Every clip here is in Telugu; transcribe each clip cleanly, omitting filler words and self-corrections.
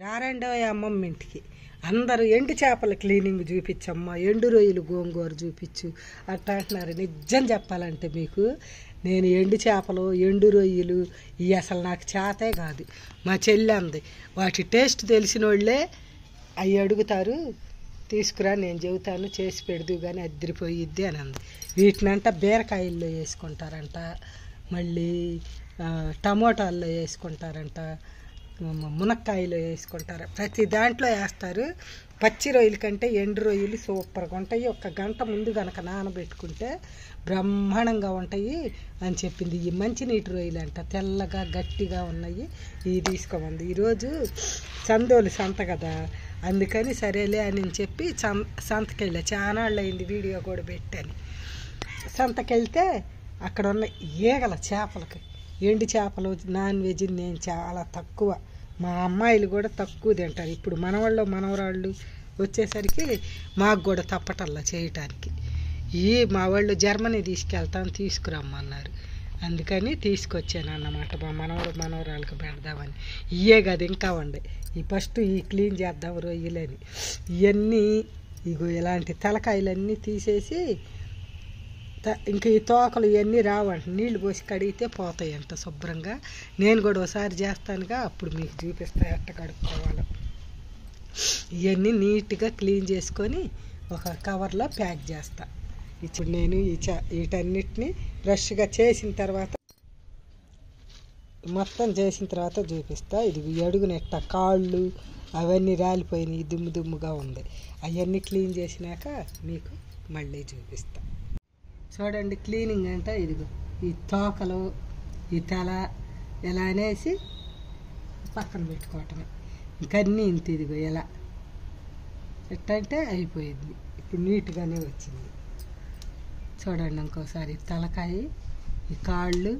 రారండో అమ్మమ్మ ఇంటికి అందరూ ఎండు చేపల క్లీనింగ్ చూపించమ్మా, ఎండు రొయ్యలు గోంగూర చూపించు అట్లా అంటున్నారు. నిజం చెప్పాలంటే మీకు నేను ఎండు చేపలు ఎండు రొయ్యలు ఇవి అసలు నాకు చేతే కాదు. మా చెల్లి అంది వాటి టేస్ట్ తెలిసిన వాళ్ళే అవి అడుగుతారు, తీసుకురా నేను చెబుతాను చేసి పెడదు కానీ అద్దరిపోయిద్ది అని అంది. వీటినంట బీరకాయల్లో వేసుకుంటారంట, మళ్ళీ టమోటాల్లో వేసుకుంటారంట, మునక్కాయలు వేసుకుంటారు, ప్రతి దాంట్లో వేస్తారు. పచ్చి రొయ్యల కంటే ఎండు రొయ్యలు సూపర్గా ఉంటాయి. ఒక గంట ముందు కనుక నానబెట్టుకుంటే బ్రహ్మాండంగా ఉంటాయి అని చెప్పింది. ఈ మంచినీటి రొయ్యలు అంట తెల్లగా గట్టిగా ఉన్నాయి, ఇవి తీసుకోమంది. ఈరోజు చందోలు సంత కదా, అందుకని సరేలే అని చెప్పి సంతకెళ్ళా. చాలా అయింది వీడియో కూడా పెట్టాను. సంతకెళ్తే అక్కడ ఉన్న ఈగల చేపలకి ఎండు చేపలు నాన్ వెజ్ నేను చాలా తక్కువ, మా అమ్మాయిలు కూడా తక్కువ తింటారు. ఇప్పుడు మనవాళ్ళు మనవరాళ్ళు వచ్చేసరికి మాకు కూడా తప్పటల్లా చేయటానికి. మా వాళ్ళు జర్మనీ తీసుకురమ్మన్నారు, అందుకని తీసుకొచ్చాను అన్నమాట. మా మనవరాళ్ళకి పెడదామని. ఇవే కదా ఇంకా ఉండే ఈ ఫస్ట్ ఈ క్లీన్ చేద్దాం రొయ్యలని. ఇవన్నీ ఇగో ఇలాంటి తలకాయలన్నీ తీసేసి ఇంక ఈ తోకలు ఇవన్నీ రావంట, నీళ్లు పోసి కడిగితే పోతాయంట శుభ్రంగా. నేను కూడా ఒకసారి చేస్తానుగా, అప్పుడు మీకు చూపిస్తా ఎట్ట కడుక్కోవాలో. ఇవన్నీ నీట్గా క్లీన్ చేసుకొని ఒక కవర్లో ప్యాక్ చేస్తా. ఇప్పుడు నేను వీటన్నిటిని ఫ్రెష్గా చేసిన తర్వాత మొత్తం చేసిన తర్వాత చూపిస్తా. ఇది అడుగునెట్ట కాళ్ళు అవన్నీ రాలిపోయినాయి, దుమ్ముగా ఉంది. అవన్నీ క్లీన్ చేసినాక మీకు మళ్ళీ చూపిస్తా. చూడండి క్లీనింగ్ అంటే ఇదిగో ఈ తోకలు ఈ తల ఇలా అనేసి పక్కన పెట్టుకోవటమే. ఇంకన్నీ ఇంత ఇదిగో ఎలా ఎట్టంటే అయిపోయింది. ఇప్పుడు నీట్గానే వచ్చింది. చూడండి ఇంకోసారి తలకాయ ఈ కాళ్ళు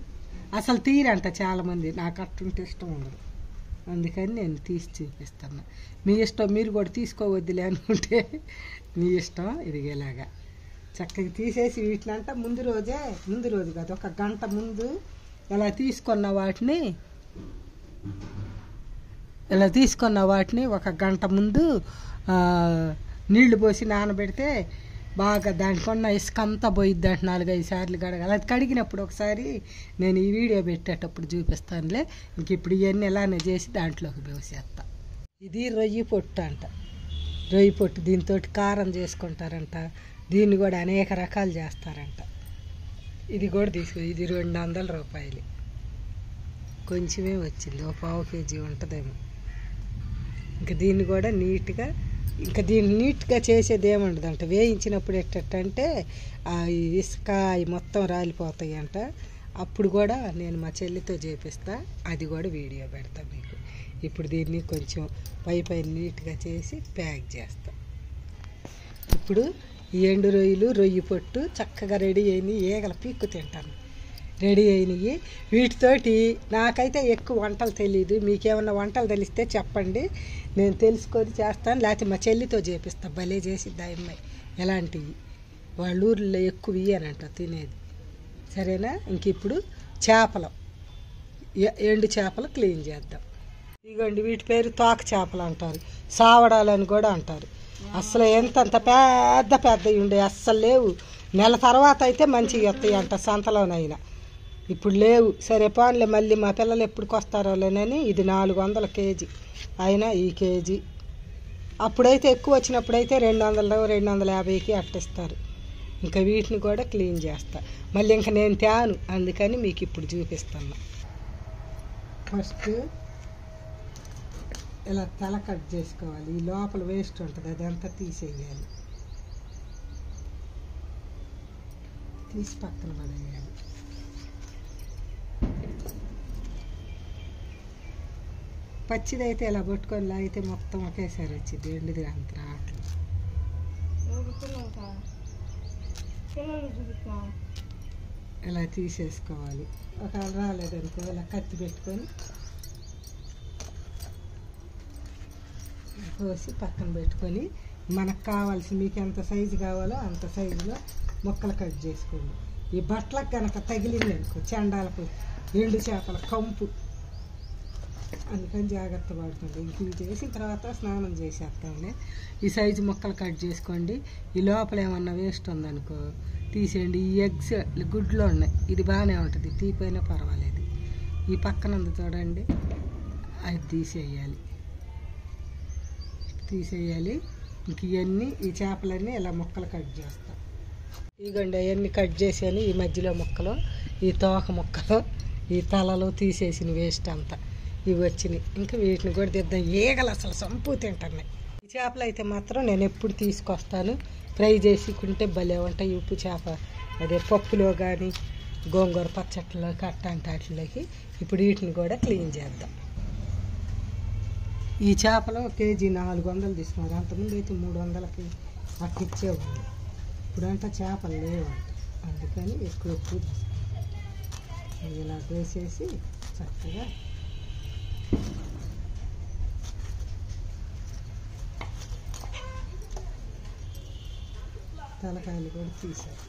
అసలు తీరంట చాలామంది, నాకు అట్టుంటే ఇష్టం ఉండదు, అందుకని నేను తీసి చూపిస్తాను. మీ ఇష్టం, మీరు కూడా తీసుకోవద్దులే అనుకుంటే మీ ఇష్టం. ఇది ఇలాగా చక్కగా తీసేసి వీటినంట ముందు రోజు కాదు ఒక గంట ముందు ఇలా తీసుకున్న వాటిని ఒక గంట ముందు నీళ్లు పోసి నానబెడితే బాగా దానికున్న ఇసుక అంతా పోయిద్ది అంట. 4-5 సార్లు కడగాలి. అది కడిగినప్పుడు ఒకసారి నేను ఈ వీడియో పెట్టేటప్పుడు చూపిస్తానులే. ఇంక ఇప్పుడు ఇవన్నీ ఇలానే చేసి దాంట్లోకి పోసేస్తా. ఇది రొయ్యి పొట్టు అంట, రొయ్యి పొట్టు. దీంతో కారం చేసుకుంటారంట, దీన్ని కూడా అనేక రకాలు చేస్తారంట. ఇది కూడా ఇది 200 రూపాయలు. కొంచెమే వచ్చింది, ఒక 1/2 కేజీ ఉంటుందేమో. ఇంకా దీన్ని కూడా దీన్ని నీట్గా చేసేది ఏముండదంట. వేయించినప్పుడు ఎట్టంటే ఇసుక మొత్తం రాలిపోతాయి అంట. అప్పుడు కూడా నేను మా చెల్లితో చేపిస్తా, అది కూడా వీడియో పెడతా మీకు. ఇప్పుడు దీన్ని కొంచెం పై నీట్గా చేసి ప్యాక్ చేస్తా. ఇప్పుడు ఈ ఎండు రొయ్యలు రొయ్యి పొట్టు చక్కగా రెడీ అయినాయి. ఈగల పీక్కు తింటాను రెడీ అయినాయి. వీటితోటి నాకైతే ఎక్కువ వంటలు తెలియదు. మీకేమన్నా వంటలు తెలిస్తే చెప్పండి, నేను తెలుసుకొని చేస్తాను. లేకపోతే మా చెల్లితో చేపిస్తా, భలే చేసిద్ది ఆ అమ్మాయి. ఎలాంటివి వాళ్ళ ఊర్లో ఎక్కువ ఇయ్యనంట తినేది. సరేనా? ఇంక ఇప్పుడు ఎండు చేపలు క్లీన్ చేద్దాం. ఇదిగోండి వీటి పేరు తోక చేపలు అంటారు, సావడాలని కూడా అంటారు. అసలు ఎంతంత పెద్దవి ఉండే అస్సలు లేవు. నెల తర్వాత అయితే మంచిగా వస్తాయి అంట సంతలోనైనా. ఇప్పుడు లేవు. సరే పోన్లే, మళ్ళీ మా పిల్లలు ఎప్పుడుకి వస్తారోలేనని ఇది 400 కేజీ అయినా ఈ కేజీ. అప్పుడైతే ఎక్కువ వచ్చినప్పుడైతే 200-250కి అట్టిస్తారు. ఇంకా వీటిని కూడా క్లీన్ చేస్తా. మళ్ళీ ఇంకా నేను తేను, అందుకని మీకు ఇప్పుడు చూపిస్తాను. ఫస్ట్ ఇలా తల కట్ చేసుకోవాలి. ఈ లోపల వేస్ట్ ఉంటుంది, అదంతా తీసేయాలి. తీసి పక్కన పడేయాలి. పచ్చిదైతే ఇలా పట్టుకొని లాగితే మొత్తం ఒకేసారి వచ్చింది, ఎండుది అంత రావట్లేదు. ఇలా తీసేసుకోవాలి. ఒకవేళ రాలేదనుకో ఇలా కత్తి పెట్టుకొని కోసి పక్కన పెట్టుకొని మనకు కావాల్సి మీకు ఎంత సైజు కావాలో అంత సైజులో ముక్కలు కట్ చేసుకోండి. ఈ బట్టలకు కనుక తగిలింది అనుకో చెండాలకు ఎండు చేపల కంపు అందుకని జాగ్రత్త పడుతుంది. ఇంక ఇవి చేసిన తర్వాత స్నానం చేసేస్తాంలే. ఈ సైజు ముక్కలు కట్ చేసుకోండి. ఈ లోపల ఏమన్నా వేస్ట్ ఉందనుకో తీసేయండి. ఈ ఎగ్స్ గుడ్లో ఉన్నాయి, ఇది బాగానే ఉంటుంది, తీపోయినా పర్వాలేదు. ఈ పక్కన ఉంది చూడండి, అది తీసేయాలి. ఇంక ఇవన్నీ ఈ చేపలన్నీ ఇలా ముక్కలు కట్ చేస్తాం. ఇగండి అవన్నీ కట్ చేసాను. ఈ మధ్యలో ముక్కలు, ఈ తోక ముక్కలు, ఈ తలలో తీసేసిన వేస్ట్ అంతా ఇవి వచ్చినాయి. ఇంకా వీటిని కూడా తిద్దాం. ఈగలు అసలు సంపు తింటున్నాయి. ఈ చేపలు అయితే మాత్రం నేను ఎప్పుడు తీసుకొస్తాను, ఫ్రై చేసుకుంటే భలే ఉంటాయి. ఉప్పు చేప అదే పప్పులో కానీ గోంగూర పచ్చట్లో అట్టాంటి వాటిలోకి. ఇప్పుడు వీటిని కూడా క్లీన్ చేద్దాం. ఈ చేపలు కేజీ 400 తీసుకున్నారు. అంతకుముందు అయితే 300కి అట్లా ఇచ్చేవాళ్ళు. ఇప్పుడంతా చేపలు లేవంట, అందుకని ఎక్కువ తీసుకున్నాం. ఇలా వేసేసి చక్కగా తలకాయలు కూడా తీసారు.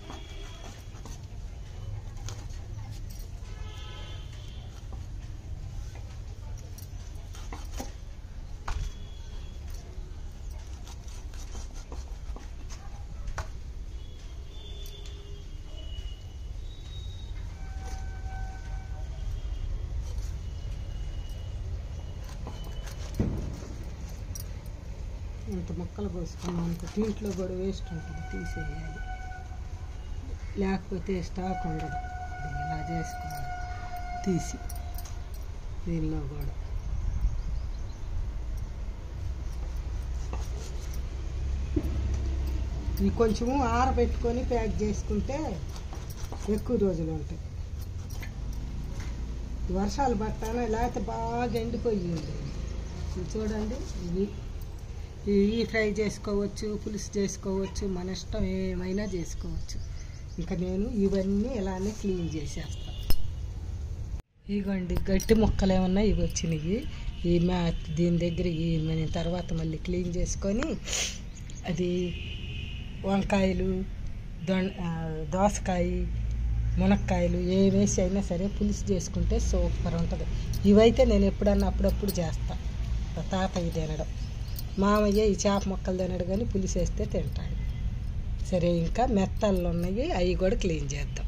ఇంత ముక్కలు కోసుకున్నాం అనుకో దీంట్లో కూడా వేస్ట్ ఉంటుంది, తీసేయాలి. లేకపోతే స్టాక్ ఉండదు. ఇలా చేసుకోవాలి తీసి. దీనిలో కూడా ఈ కొంచెము ఆరబెట్టుకొని ప్యాక్ చేసుకుంటే ఎక్కువ రోజులు ఉంటాయి. వర్షాలు పట్టానా లేకపోతే బాగా ఎండిపోయింది. చూడండి, ఇవి ఈ ఫ్రై చేసుకోవచ్చు, పులుసు చేసుకోవచ్చు, మన ఇష్టం ఏమైనా చేసుకోవచ్చు. ఇంకా నేను ఇవన్నీ ఇలానే క్లీన్ చేసేస్తాను. ఇగోండి గట్టి ముక్కలు ఏమన్నా ఇవి వచ్చినాయి. ఈ దీని దగ్గర నేను తర్వాత మళ్ళీ క్లీన్ చేసుకొని అది వంకాయలు, దోసకాయ, మునక్కాయలు ఏ వేసి అయినా సరే పులుసు చేసుకుంటే సూపర్ ఉంటుంది. ఇవైతే నేను ఎప్పుడన్నా అప్పుడప్పుడు చేస్తాను. తాతయ్య తినడం, మామయ్య ఈ చేప ముక్కలు తినడు, కానీ పులుసు వేస్తే తింటాడు. సరే, ఇంకా మెత్తళ్ళు ఉన్నాయి, అవి కూడా క్లీన్ చేద్దాం.